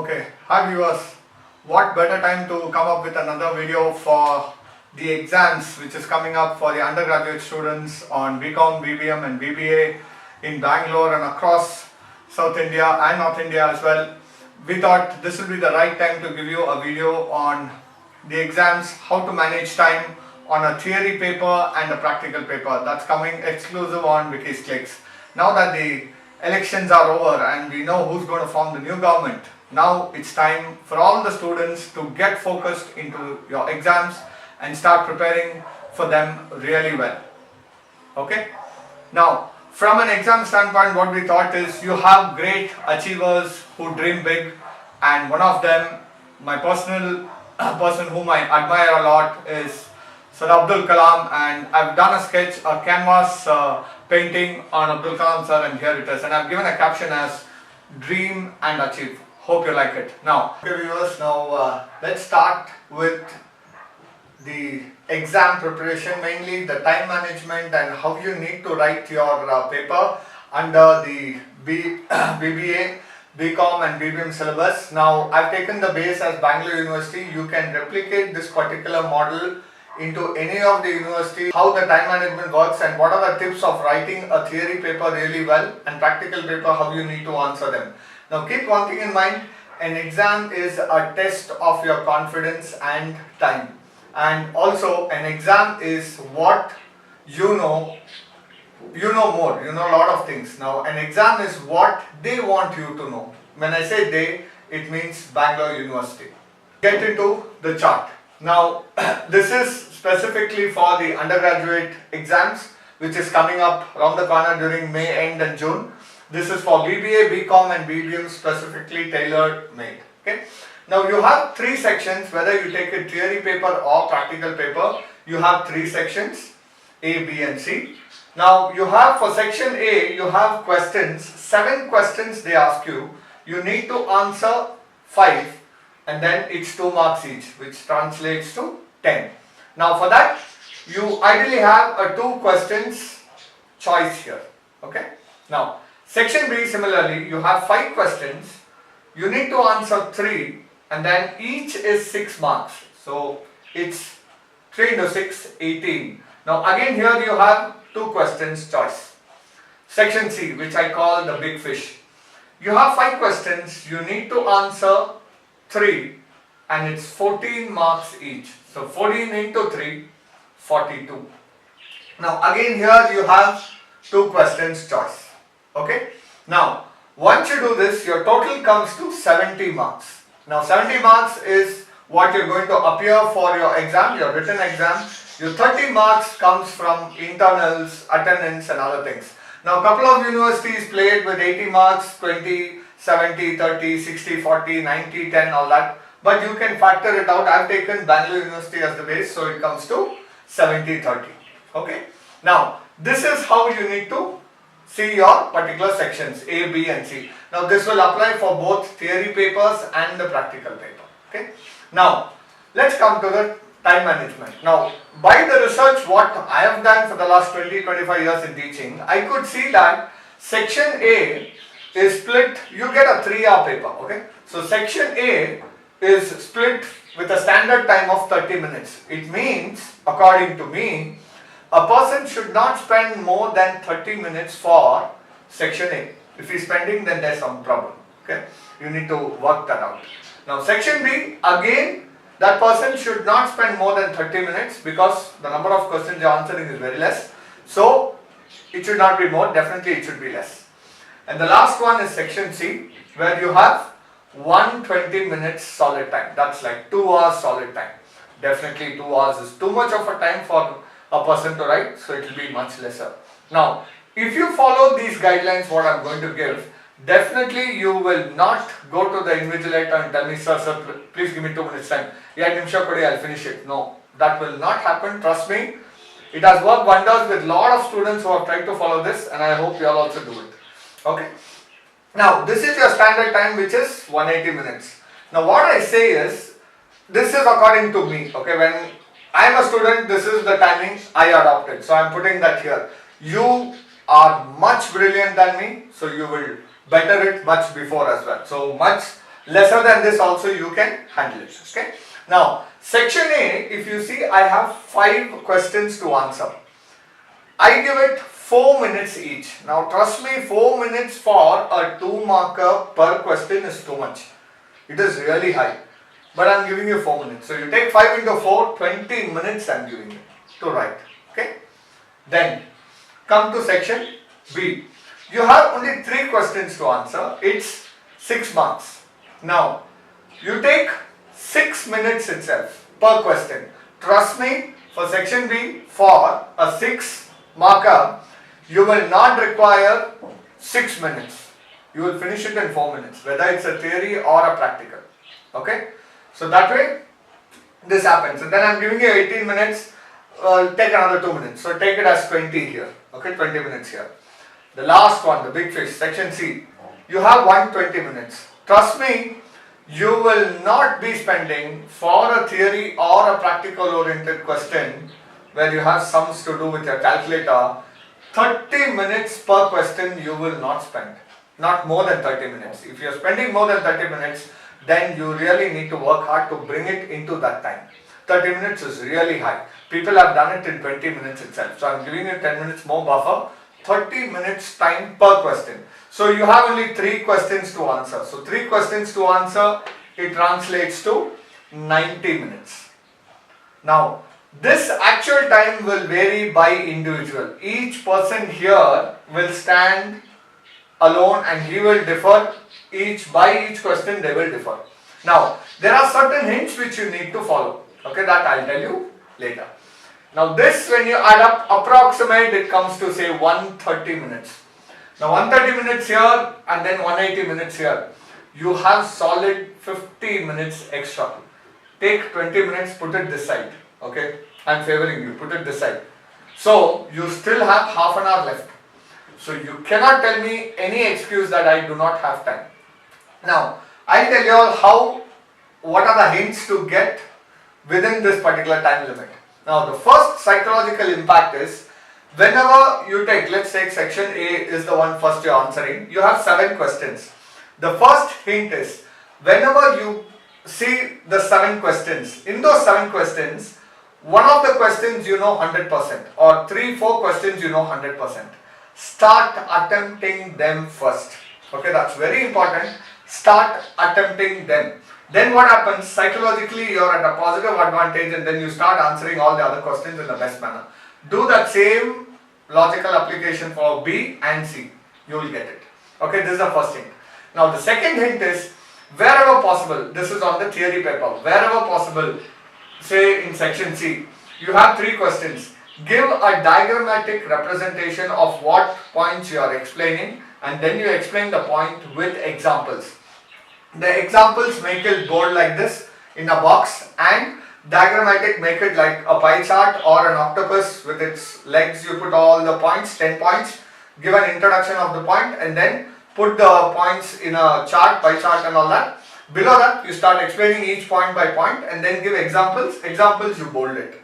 Okay, hi viewers. What better time to come up with another video for the exams which is coming up for the undergraduate students on BCom, BBM and BBA in Bangalore and across South India and North India as well. We thought this will be the right time to give you a video on the exams, how to manage time on a theory paper and a practical paper. That's coming exclusive on Vicky's Clicks. Now that the elections are over and we know who's going to form the new government, now it's time for all the students to get focused into your exams and start preparing for them really well. Okay? Now, from an exam standpoint, what we thought is you have great achievers who dream big, and one of them, my personal person whom I admire a lot, is Sir Abdul Kalam, and I've done a sketch, a canvas painting on Abdul Kalam sir, and here it is, and I've given a caption as Dream and Achieve. Hope you like it. Now, okay viewers, now let's start with the exam preparation, mainly the time management and how you need to write your paper under the BBA, BCom and BBM syllabus. Now, I've taken the base as Bangalore University. You can replicate this particular model into any of the university, how the time management works and what are the tips of writing a theory paper really well and practical paper, how you need to answer them. Now keep one thing in mind, an exam is a test of your confidence and time, and also an exam is what you know more, you know a lot of things. Now an exam is what they want you to know. When I say they, it means Bangalore University. Get into the chart. Now this is specifically for the undergraduate exams which is coming up around the corner during May end and June. This is for BBA, BCom and BBM specifically tailor made. Okay. Now you have three sections, whether you take a theory paper or practical paper, you have three sections, A, B and C. Now you have for section A, you have questions, 7 questions they ask you. You need to answer 5 and then it's 2 marks each, which translates to 10. Now for that, you ideally have a 2 questions choice here. Okay. Now section B, similarly, you have 5 questions, you need to answer 3 and then each is 6 marks. So it's 3 into 6, 18. Now again here you have 2 questions choice. Section C, which I call the big fish. You have 5 questions, you need to answer 3 and it's 14 marks each. So 14 into 3, 42. Now again here you have 2 questions choice. Okay. Now, once you do this, your total comes to 70 marks. Now, 70 marks is what you're going to appear for your exam, your written exam. Your 30 marks comes from internals, attendance and other things. Now, a couple of universities played with 80 marks, 20, 70, 30, 60, 40, 90, 10, all that. But you can factor it out. I've taken Bangalore University as the base, so it comes to 70, 30. Okay. Now, this is how you need to see your particular sections A, B and C. Now this will apply for both theory papers and the practical paper. Okay. Now let's come to the time management. Now by the research what I have done for the last 20-25 years in teaching, I could see that section A is split, you get a 3-hour paper. Okay. So section A is split with a standard time of 30 minutes. It means, according to me, a person should not spend more than 30 minutes for section A. If he's spending, then there's some problem. Okay, you need to work that out. Now section B, again, that person should not spend more than 30 minutes because the number of questions you're answering is very less. So it should not be more, definitely it should be less. And the last one is section C, where you have 120 minutes solid time. That's like 2 hours solid time. Definitely 2 hours is too much of a time for a person to write, so it will be much lesser. Now, if you follow these guidelines what I am going to give, definitely you will not go to the invigilator and tell me, sir, please give me 2 minutes time. I'll finish it. No, that will not happen. Trust me. It has worked wonders with a lot of students who have tried to follow this, and I hope you all also do it. Okay. Now, this is your standard time, which is 180 minutes. Now, what I say is, this is according to me. Okay, when I am a student, this is the timing I adopted. So I am putting that here. You are much brilliant than me, so you will better it much before as well. So much Lesser than this also you can handle it. Okay. Now, section A, if you see, I have 5 questions to answer. I give it 4 minutes each. Now, trust me, 4 minutes for a 2 marker per question is too much. It is really high. But I am giving you 4 minutes. So, you take 5 into 4, 20 minutes I am giving you to write. Okay. Then, come to section B. You have only 3 questions to answer. It's 6 marks. Now, you take 6 minutes itself per question. Trust me, for section B, for a 6 marker, you will not require 6 minutes. You will finish it in 4 minutes, whether it's a theory or a practical. Okay? So that way, this happens. And then I'm giving you 18 minutes, take another 2 minutes. So take it as 20 here. Okay, 20 minutes here. The last one, the big fish, section C. You have 120 minutes. Trust me, you will not be spending for a theory or a practical oriented question where you have sums to do with your calculator. 30 minutes per question you will not spend. Not more than 30 minutes. If you are spending more than 30 minutes, then you really need to work hard to bring it into that time. 30 minutes is really high. People have done it in 20 minutes itself. So I am giving you 10 minutes more buffer. 30 minutes time per question. So you have only 3 questions to answer. So 3 questions to answer, it translates to 90 minutes. Now, this actual time will vary by individual. Each person here will stand alone and he will differ. By each question they will differ. Now, there are certain hints which you need to follow. Okay, that I'll tell you later. Now this, when you add up, approximate, it comes to say 130 minutes. Now 130 minutes here and then 180 minutes here. You have solid 50 minutes extra. Take 20 minutes, put it this side. Okay, I'm favoring you, put it this side. So you still have half an hour left. So you cannot tell me any excuse that I do not have time. Now, I'll tell you all what are the hints to get within this particular time limit. Now, the first psychological impact is, whenever you take, let's take section A is the one first you're answering, you have 7 questions. The first hint is, whenever you see the 7 questions, in those 7 questions, one of the questions you know 100% or 3-4 questions you know 100%. Start attempting them first. Okay, that's very important. Start attempting them. Then what happens, psychologically you're at a positive advantage and then you start answering all the other questions in the best manner. Do that same logical application for B and C. You will get it. Okay, this is the first hint. Now the second hint is, wherever possible, this is on the theory paper, wherever possible, say in section C, you have 3 questions. Give a diagrammatic representation of what points you are explaining and then you explain the point with examples. The examples make it bold like this in a box, and diagrammatic make it like a pie chart or an octopus with its legs. You put all the points, 10 points, give an introduction of the point and then put the points in a chart, pie chart and all that. Below that you start explaining each point by point and then give examples. Examples you bold it.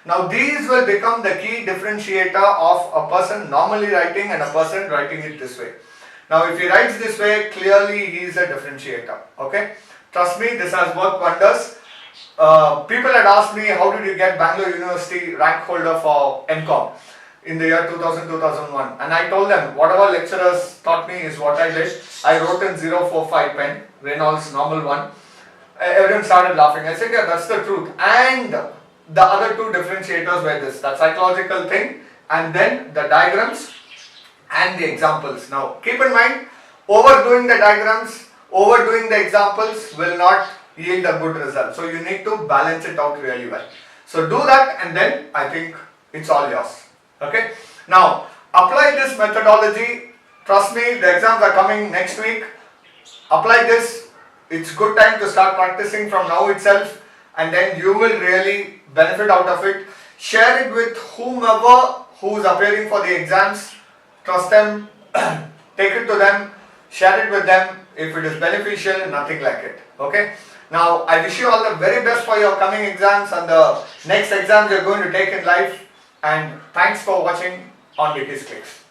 Now these will become the key differentiator of a person normally writing and a person writing it this way. Now if he writes this way, clearly he is a differentiator. Okay, trust me, this has worked wonders. People had asked me, how did you get Bangalore University rank holder for MCOM in the year 2000-2001, and I told them whatever lecturers taught me is what I did. I wrote in 045 pen, Reynolds normal one. Everyone started laughing. I said, yeah, that's the truth. And the other 2 differentiators were this, that psychological thing and then the diagrams and the examples. Now keep in mind, overdoing the diagrams, overdoing the examples will not yield a good result. So you need to balance it out really well. So do that and then I think it's all yours. Okay. Now apply this methodology. Trust me, the exams are coming next week. Apply this. It's good time to start practicing from now itself and then you will really benefit out of it. Share it with whomever who is appearing for the exams. Trust them, take it to them, share it with them. If it is beneficial, nothing like it. Okay. Now I wish you all the very best for your coming exams and the next exams you are going to take in life, and thanks for watching on Vicky's Clicks.